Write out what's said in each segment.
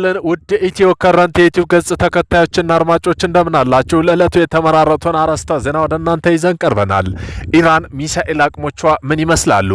ይስጥልን ውድ ኢትዮ ከረንት የዩቲዩብ ገጽ ተከታዮችና አድማጮች እንደምን አላችሁ? ለዕለቱ የተመራረጡን አርዕስተ ዜና ወደ እናንተ ይዘን ቀርበናል። ኢራን ሚሳኤል አቅሞቿ ምን ይመስላሉ?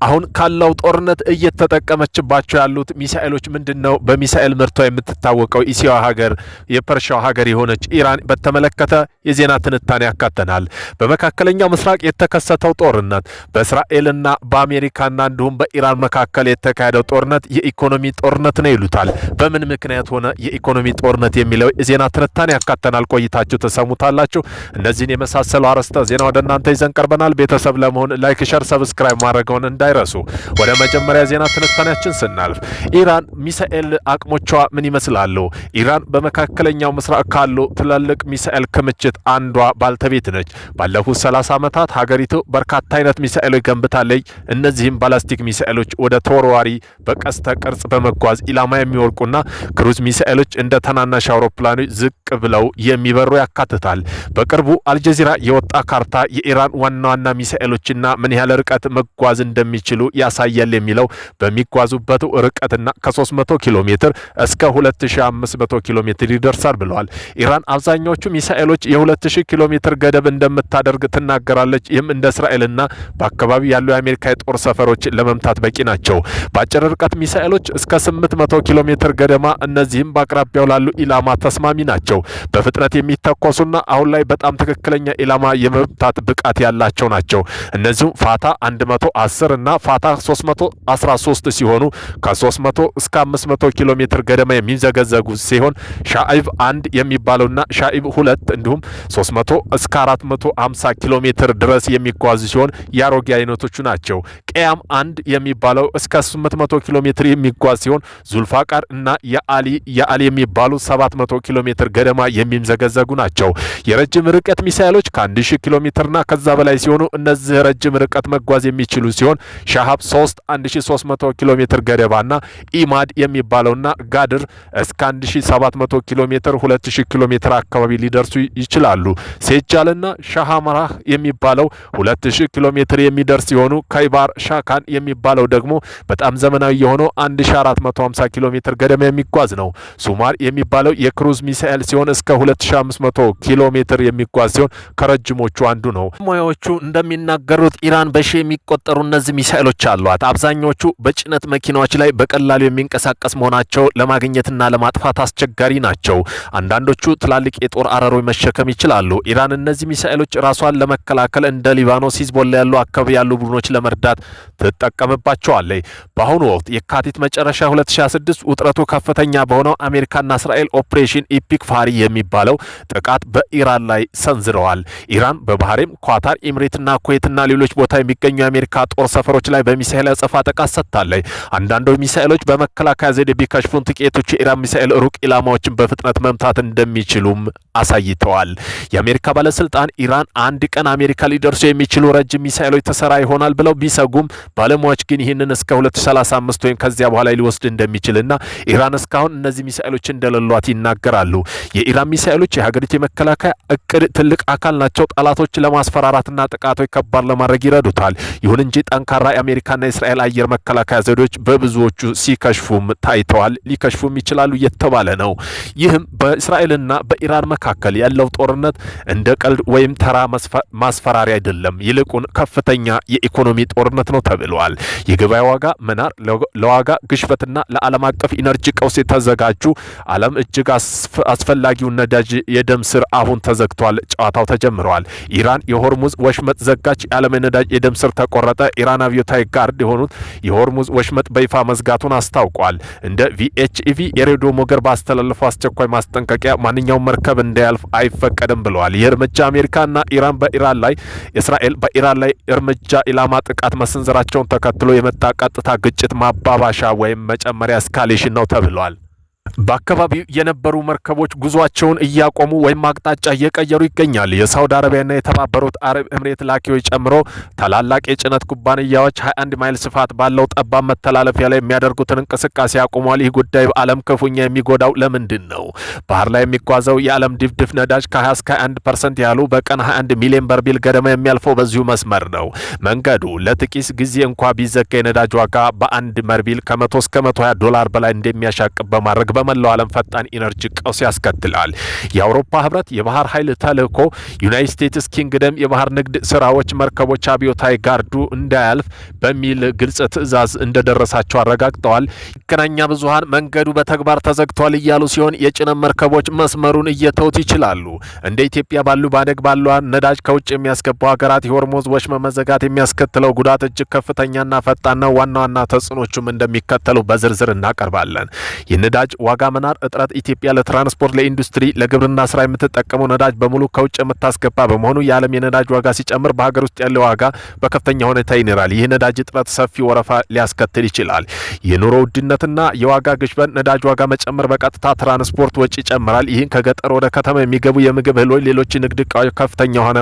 አሁን ካለው ጦርነት እየተጠቀመችባቸው ያሉት ሚሳኤሎች ምንድነው? በሚሳኤል ምርቷ የምትታወቀው እስያዋ ሀገር የፐርሺያው ሀገር የሆነች ኢራን በተመለከተ የዜና ትንታኔ ያካተናል። በመካከለኛው ምስራቅ የተከሰተው ጦርነት በእስራኤልና በአሜሪካና እንዲሁም በኢራን መካከል የተካሄደው ጦርነት የኢኮኖሚ ጦርነት ነው ይሉታል። በምን ምክንያት ሆነ የኢኮኖሚ ጦርነት የሚለው የዜና ትንታኔ ያካተናል። ቆይታችሁ ተሰሙታላችሁ። እነዚህን የመሳሰሉ አርዕስተ ዜና ወደ እናንተ ይዘን ቀርበናል። ቤተሰብ ለመሆን ላይክ፣ ሸር፣ ሰብስክራይብ ማድረግውን እንዳይረሱ። ወደ መጀመሪያ ዜና ትንታኔያችን ስናልፍ ኢራን ሚሳኤል አቅሞቿ ምን ይመስላሉ? ኢራን በመካከለኛው ምስራቅ ካሉ ትላልቅ ሚሳኤል ክምችት አንዷ ባልተቤት ነች። ባለፉት 30 ዓመታት ሀገሪቱ በርካታ አይነት ሚሳኤሎች ገንብታለች። እነዚህም ባላስቲክ ሚሳኤሎች ወደ ተወርዋሪ በቀስተ ቅርጽ በመጓዝ ኢላማ የሚወርቁና ክሩዝ ሚሳኤሎች እንደ ተናናሽ አውሮፕላኖች ዝቅ ብለው የሚበሩ ያካትታል። በቅርቡ አልጀዚራ የወጣ ካርታ የኢራን ዋና ዋና ሚሳኤሎችና ምን ያህል ርቀት መጓዝ እንደሚችሉ ያሳያል የሚለው በሚጓዙበት ርቀትና ከ300 ኪሎ ሜትር እስከ 2500 ኪሎ ሜትር ይደርሳል ብለዋል። ኢራን አብዛኛዎቹ ሚሳኤሎች የ2000 ኪሎ ሜትር ገደብ እንደምታደርግ ትናገራለች። ይህም እንደ እስራኤልና በአካባቢው ያሉ የአሜሪካ የጦር ሰፈሮች ለመምታት በቂ ናቸው። በአጭር ርቀት ሚሳኤሎች እስከ 800 ኪሎ ሜትር ገደማ፣ እነዚህም በአቅራቢያው ላሉ ኢላማ ተስማሚ ናቸው። በፍጥነት የሚተኮሱና አሁን ላይ በጣም ትክክለኛ ኢላማ የመምታት ብቃት ያላቸው ናቸው። እነዚህም ፋታ 110 እና ፋታ 313 ሲሆኑ ከ300 እስከ 500 ኪሎ ሜትር ገደማ የሚዘገዘጉ ሲሆን ሻኢብ 1 የሚባለውና ሻኢብ 2 እንዲሁም 300 እስከ 450 ኪሎ ሜትር ድረስ የሚጓዙ ሲሆን የአሮጌ አይነቶቹ ናቸው። ቀያም 1 የሚባለው እስከ 800 ኪሎ ሜትር የሚጓዝ ሲሆን ዙልፋቃር እና የአሊ የሚባሉ 700 ኪሎ ሜትር ገደማ የሚዘገዘጉ ናቸው። የረጅም ርቀት ሚሳኤሎች ከ1000 ኪሎ ሜትርና ከዛ በላይ ሲሆኑ እነዚህ ረጅም ርቀት መጓዝ የሚችሉ ሲሆን ሻሃብ 3 1300 ኪሎ ሜትር ገደባና ኢማድ የሚባለውና ጋድር እስከ 1700 ኪሎ ሜትር 2000 ኪሎ ሜትር አካባቢ ሊደርሱ ይችላሉ። ሴጃልና ሻሃማራህ የሚባለው 2000 ኪሎ ሜትር የሚደርስ ሲሆኑ ካይባር ሻካን የሚባለው ደግሞ በጣም ዘመናዊ የሆነው 1450 ኪሎ ሜትር ገደማ የሚጓዝ ነው። ሱማር የሚባለው የክሩዝ ሚሳኤል ሲሆን እስከ 2500 ኪሎ ሜትር የሚጓዝ ሲሆን ከረጅሞቹ አንዱ ነው። ሙያዎቹ እንደሚናገሩት ኢራን በሺ የሚቆጠሩ እነዚህ ሚሳኤሎች አሏት። አብዛኞቹ በጭነት መኪናዎች ላይ በቀላሉ የሚንቀሳቀስ መሆናቸው ለማግኘትና ለማጥፋት አስቸጋሪ ናቸው። አንዳንዶቹ ትላልቅ የጦር አረሮች መሸከም ይችላሉ። ኢራን እነዚህ ሚሳኤሎች ራሷን ለመከላከል እንደ ሊባኖስ፣ ሂዝቦላ ያሉ አካባቢ ያሉ ቡድኖች ለመርዳት ትጠቀምባቸዋለች። በአሁኑ ወቅት የካቲት መጨረሻ 2026 ውጥረቱ ከፍተኛ በሆነው አሜሪካና እስራኤል ኦፕሬሽን ኢፒክ ፋሪ የሚባለው ጥቃት በኢራን ላይ ሰንዝረዋል። ኢራን በባህሬን፣ ኳታር፣ ኤምሬትና ኩዌትና ሌሎች ቦታ የሚገኙ የአሜሪካ ጦር ሰፈሮች ላይ በሚሳኤል አጸፋ ጥቃት ሰጥታለች። አንዳንዶች ሚሳኤሎች በመከላከያ ዘዴ ቢከሽፉን ጥቂቶቹ የኢራን ሚሳኤል ሩቅ ኢላማዎችን በፍጥነት መምታት እንደሚችሉም አሳይተዋል። የአሜሪካ ባለስልጣን ኢራን አንድ ቀን አሜሪካ ሊደርሱ የሚችሉ ረጅም ሚሳኤሎች ተሰራ ይሆናል ብለው ቢሰጉም ባለሙያዎች ግን ይህንን እስከ 2035 ወይም ከዚያ በኋላ ሊወስድ እንደሚችልና ኢራን እስካሁን እነዚህ ሚሳኤሎች እንደሌሏት ይናገራሉ። የኢራን ሚሳኤሎች የሀገሪቱ የመከላከያ እቅድ ትልቅ አካል ናቸው። ጠላቶች ለማስፈራራትና ጥቃቶች ከባድ ለማድረግ ይረዱታል። ይሁን እንጂ ጠንካራ የአሜሪካና የእስራኤል አየር መከላከያ ዘዴዎች በብዙዎቹ ሲከሽፉም ታይተዋል፣ ሊከሽፉም ይችላሉ እየተባለ ነው። ይህም በእስራኤልና በኢራን መካከል ያለው ጦርነት እንደ ቀልድ ወይም ተራ ማስፈራሪያ አይደለም፣ ይልቁን ከፍተኛ የኢኮኖሚ ጦርነት ነው ተብሏል። የገበያ ዋጋ መናር ለዋጋ ግሽበትና ለዓለም አቀፍ ኢነርጂ ቀውስ የተዘጋጁ ዓለም እጅግ አስፈላጊውን ነዳጅ የደም ስር አሁን ተዘግቷል። ጨዋታው ተጀምረዋል። ኢራን የሆርሙዝ ወሽመጥ ዘጋች። የዓለም ነዳጅ የደም ስር ተቆረጠ። ኢራን አብዮታዊ ጋርድ የሆኑት የሆርሙዝ ወሽመጥ በይፋ መዝጋቱን አስታውቋል። እንደ ቪኤችኢቪ የሬዲዮ ሞገድ ባስተላለፈው አስቸኳይ ማስጠንቀቂያ ማንኛውም መርከብ እንዳያልፍ አይፈቀድም ብለዋል። ይህ እርምጃ አሜሪካና ኢራን በኢራን ላይ እስራኤል በኢራን ላይ እርምጃ ኢላማ ጥቃት መሰንዘራቸውን ተከትሎ የመጣ ቀጥታ ግጭት ማባባሻ ወይም መጨመሪያ እስካሌሽን ነው ተብሏል። በአካባቢው የነበሩ መርከቦች ጉዟቸውን እያቆሙ ወይም አቅጣጫ እየቀየሩ ይገኛል። የሳውዲ አረቢያና የተባበሩት አረብ ኤምሬት ላኪዎች ጨምሮ ታላላቅ የጭነት ኩባንያዎች 21 ማይል ስፋት ባለው ጠባብ መተላለፊያ ላይ የሚያደርጉትን እንቅስቃሴ አቁሟል። ይህ ጉዳይ በዓለም ክፉኛ የሚጎዳው ለምንድን ነው? ባህር ላይ የሚጓዘው የዓለም ድፍድፍ ነዳጅ ከ20 እስከ 1% ያህሉ በቀን 21 ሚሊዮን በርሜል ገደማ የሚያልፈው በዚሁ መስመር ነው። መንገዱ ለጥቂት ጊዜ እንኳ ቢዘጋ የነዳጅ ዋጋ በአንድ በርሜል ከ100 እስከ $120 በላይ እንደሚያሻቅብ በማድረግ በመላው ዓለም ፈጣን ኢነርጂ ቀውስ ያስከትላል። የአውሮፓ ህብረት የባህር ኃይል ተልዕኮ ዩናይትድ ስቴትስ ኪንግደም የባህር ንግድ ስራዎች መርከቦች አብዮታዊ ጋርዱ እንዳያልፍ በሚል ግልጽ ትዕዛዝ እንደደረሳቸው አረጋግጠዋል። መገናኛ ብዙሃን መንገዱ በተግባር ተዘግቷል እያሉ ሲሆን የጭነት መርከቦች መስመሩን እየተውት ይችላሉ። እንደ ኢትዮጵያ ባሉ ባደግ ባሏን ነዳጅ ከውጭ የሚያስገቡ ሀገራት የሆርሙዝ ወሽመጥ መዘጋት የሚያስከትለው ጉዳት እጅግ ከፍተኛና ፈጣን ነው። ዋና ዋና ተጽዕኖቹም እንደሚከተለው በዝርዝር እናቀርባለን። የነዳጅ ዋጋ መናር እጥረት ኢትዮጵያ ለትራንስፖርት፣ ለኢንዱስትሪ፣ ለግብርና ስራ የምትጠቀመው ነዳጅ በሙሉ ከውጭ የምታስገባ በመሆኑ የዓለም የነዳጅ ዋጋ ሲጨምር በሀገር ውስጥ ያለው ዋጋ በከፍተኛ ሁኔታ ይንራል። ይህ ነዳጅ እጥረት ሰፊ ወረፋ ሊያስከትል ይችላል። የኑሮ ውድነትና የዋጋ ግሽበት ነዳጅ ዋጋ መጨመር በቀጥታ ትራንስፖርት ወጪ ይጨምራል። ይህን ከገጠር ወደ ከተማ የሚገቡ የምግብ እህሎች፣ ሌሎች ንግድ ዕቃዎች ከፍተኛ ሆነ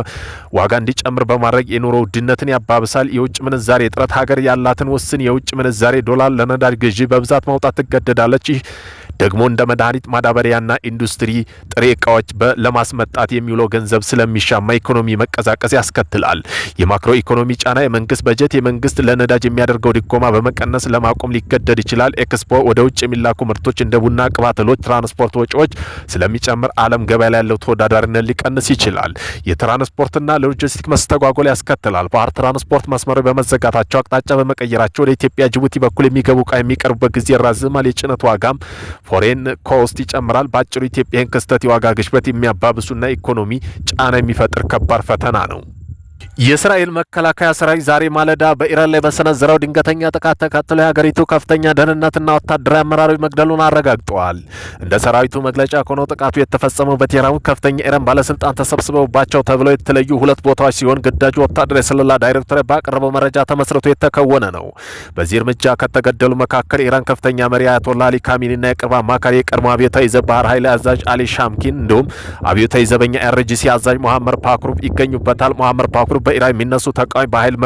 ዋጋ እንዲጨምር በማድረግ የኑሮ ውድነትን ያባብሳል። የውጭ ምንዛሬ እጥረት ሀገር ያላትን ውስን የውጭ ምንዛሬ ዶላር ለነዳጅ ግዢ በብዛት ማውጣት ትገደዳለች። ይህ ደግሞ እንደ መድኃኒት፣ ማዳበሪያና ኢንዱስትሪ ጥሬ ዕቃዎች ለማስመጣት የሚውለው ገንዘብ ስለሚሻማ ኢኮኖሚ መቀዛቀስ ያስከትላል። የማክሮ ኢኮኖሚ ጫና የመንግስት በጀት የመንግስት ለነዳጅ የሚያደርገው ድጎማ በመቀነስ ለማቆም ሊገደድ ይችላል። ኤክስፖ ወደ ውጭ የሚላኩ ምርቶች እንደ ቡና፣ ቅባት እህሎች ትራንስፖርት ወጪዎች ስለሚጨምር ዓለም ገበያ ላይ ያለው ተወዳዳሪነት ሊቀንስ ይችላል። የትራንስፖርትና ሎጂስቲክ መስተጓጎል ያስከትላል። ባህር ትራንስፖርት መስመሮች በመዘጋታቸው አቅጣጫ በመቀየራቸው ወደ ኢትዮጵያ ጅቡቲ በኩል የሚገቡ ዕቃ የሚቀርቡበት ጊዜ ያራዝማል። የጭነት ዋጋም ፎሬን ኮስት ይጨምራል። በአጭሩ ኢትዮጵያን ክስተት የዋጋ ግሽበት የሚያባብሱና ኢኮኖሚ ጫና የሚፈጥር ከባድ ፈተና ነው። የእስራኤል መከላከያ ሰራዊት ዛሬ ማለዳ በኢራን ላይ በሰነዘረው ድንገተኛ ጥቃት ተከትሎ የሀገሪቱ ከፍተኛ ደህንነትና ወታደራዊ አመራሮች መግደሉን አረጋግጠዋል። እንደ ሰራዊቱ መግለጫ ከሆነው ጥቃቱ የተፈጸመው በቴህራን ከፍተኛ ኢራን ባለስልጣን ተሰብስበውባቸው ተብለው የተለዩ ሁለት ቦታዎች ሲሆን ግዳጁ ወታደራዊ ስለላ ዳይሬክቶሬት ባቀረበው መረጃ ተመስርቶ የተከወነ ነው። በዚህ እርምጃ ከተገደሉ መካከል ኢራን ከፍተኛ መሪ አያቶላህ አሊ ካሚኒና የቅርብ አማካሪ የቀድሞ አብዮታዊ ዘብ ባህር ኃይል አዛዥ አሊ ሻምኪን እንዲሁም አብዮታዊ ዘበኛ ኤርጂሲ አዛዥ መሐመድ ፓክሩፍ ይገኙበታል። መሐመድ ፓክሩፍ በኢራን የሚነሱ ተቃዋሚ በኃይል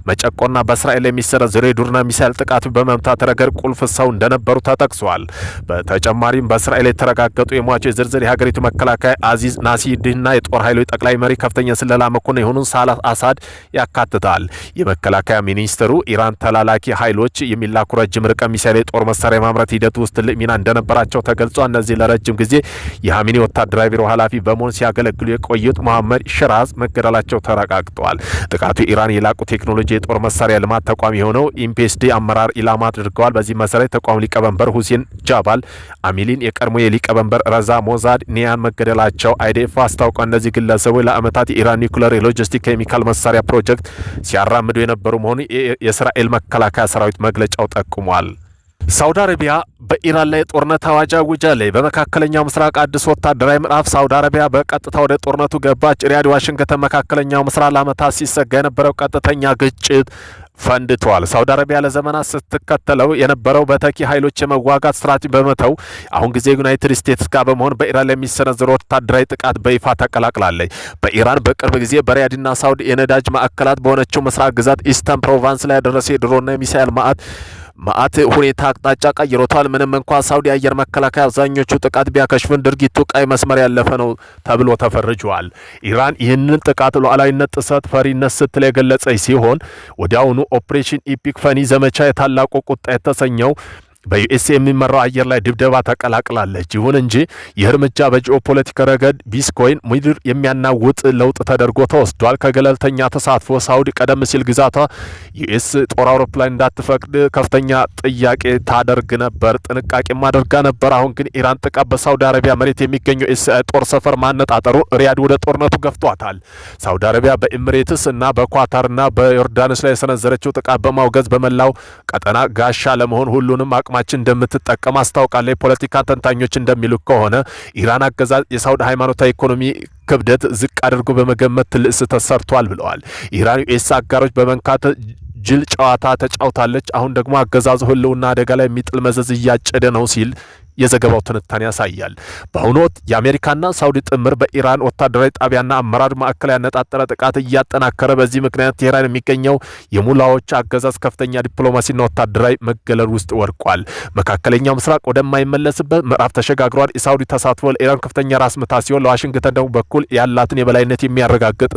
መጨቆና በእስራኤል የሚሰነዘሩ የዱርና ሚሳይል ጥቃት በመምታት ረገድ ቁልፍ ሰው እንደነበሩ ተጠቅሷል። በተጨማሪም በእስራኤል የተረጋገጡ የሟቾች ዝርዝር የሀገሪቱ መከላከያ አዚዝ ናሲርዲንና የጦር ኃይሎች ጠቅላይ መሪ ከፍተኛ ስለላ መኮንን የሆኑን ሳላህ አሳድ ያካትታል። የመከላከያ ሚኒስትሩ ኢራን ተላላኪ ኃይሎች የሚላኩ ረጅም ርቀት ሚሳይል የጦር መሳሪያ ማምረት ሂደት ውስጥ ትልቅ ሚና እንደነበራቸው ተገልጿል። እነዚህ ለረጅም ጊዜ የሀሚኒ ወታደራዊ ቢሮ ኃላፊ በመሆን ሲያገለግሉ የቆዩት መሐመድ ሽራዝ መገደላቸው ተረጋግጧል። ጥቃቱ ኢራን የላቁ ቴክኖሎጂ የጦር መሳሪያ ልማት ተቋም የሆነው ኢምፔስዲ አመራር ኢላማ አድርገዋል። በዚህ መሰረት ተቋሙ ሊቀመንበር ሁሴን ጃባል አሚሊን፣ የቀድሞ የሊቀመንበር ረዛ ሞዛድ ኒያን መገደላቸው አይዲኤፍ አስታውቋል። እነዚህ ግለሰቦች ለዓመታት የኢራን ኒውክሌር የሎጂስቲክ ኬሚካል መሳሪያ ፕሮጀክት ሲያራምዱ የነበሩ መሆኑ የእስራኤል መከላከያ ሰራዊት መግለጫው ጠቁሟል። ሳውዲ አረቢያ በኢራን ላይ ጦርነት አዋጅ አውጃለች። በመካከለኛው ምስራቅ አዲስ ወታደራዊ ምዕራፍ ሳውዲ አረቢያ በቀጥታ ወደ ጦርነቱ ገባች። ሪያድ፣ ዋሽንግተን መካከለኛው ምስራቅ ለዓመታት ሲሰጋ የነበረው ቀጥተኛ ግጭት ፈንድቷል። ሳውዲ አረቢያ ለዘመናት ስትከተለው የነበረው በተኪ ኃይሎች የመዋጋት ስትራቴጂ በመተው አሁን ጊዜ ዩናይትድ ስቴትስ ጋር በመሆን በኢራን ላይ የሚሰነዘሩ ወታደራዊ ጥቃት በይፋ ተቀላቅላለች። በኢራን በቅርብ ጊዜ በሪያድና ሳውዲ የነዳጅ ማዕከላት በሆነችው ምስራቅ ግዛት ኢስተርን ፕሮቫንስ ላይ ያደረሰ የድሮና የሚሳኤል ማአት ሁኔታ አቅጣጫ ቀይሮታል። ምንም እንኳን ሳውዲ አየር መከላከያ አብዛኞቹ ጥቃት ቢያከሽፍን ድርጊቱ ቀይ መስመር ያለፈ ነው ተብሎ ተፈርጇል። ኢራን ይህንን ጥቃት ሉዓላዊነት ጥሰት ፈሪነት ስትል የገለጸች ሲሆን ወዲያውኑ ኦፕሬሽን ኢፒክ ፈኒ ዘመቻ የታላቁ ቁጣ የተሰኘው በዩኤስ የሚመራው አየር ላይ ድብደባ ተቀላቅላለች። ይሁን እንጂ ይህ እርምጃ በጂኦፖለቲካ ረገድ ቢትኮይን ምድር የሚያናውጥ ለውጥ ተደርጎ ተወስዷል። ከገለልተኛ ተሳትፎ ሳውዲ ቀደም ሲል ግዛቷ ዩኤስ ጦር አውሮፕላን እንዳትፈቅድ ከፍተኛ ጥያቄ ታደርግ ነበር፣ ጥንቃቄም አድርጋ ነበር። አሁን ግን ኢራን ጥቃት በሳውዲ አረቢያ መሬት የሚገኘው ጦር ሰፈር ማነጣጠሩ ሪያድ ወደ ጦርነቱ ገፍቷታል። ሳውዲ አረቢያ በኤሚሬትስ እና በኳታርና በዮርዳኖስ ላይ የሰነዘረችው ጥቃት በማውገዝ በመላው ቀጠና ጋሻ ለመሆን ሁሉንም አቅማችን እንደምትጠቀም አስታውቃለች። የፖለቲካ ተንታኞች እንደሚሉ ከሆነ ኢራን አገዛዝ የሳውዲ ሃይማኖታዊ ኢኮኖሚ ክብደት ዝቅ አድርጎ በመገመት ትልቅ ስህተት ሰርቷል ብለዋል። ኢራን ዩኤስ አጋሮች በመንካት ጅል ጨዋታ ተጫውታለች። አሁን ደግሞ አገዛዙ ህልውና አደጋ ላይ የሚጥል መዘዝ እያጨደ ነው ሲል የዘገባው ትንታኔ ያሳያል። በአሁኑ ወቅት የአሜሪካና ሳውዲ ጥምር በኢራን ወታደራዊ ጣቢያና አመራር ማዕከል ያነጣጠረ ጥቃት እያጠናከረ፣ በዚህ ምክንያት ቴህራን የሚገኘው የሙላዎች አገዛዝ ከፍተኛ ዲፕሎማሲና ወታደራዊ መገለል ውስጥ ወድቋል። መካከለኛው ምስራቅ ወደማይመለስበት ምዕራፍ ተሸጋግሯል። የሳውዲ ተሳትፎ ለኢራን ከፍተኛ ራስ ምታት ሲሆን፣ ለዋሽንግተን ደግሞ በኩል ያላትን የበላይነት የሚያረጋግጥ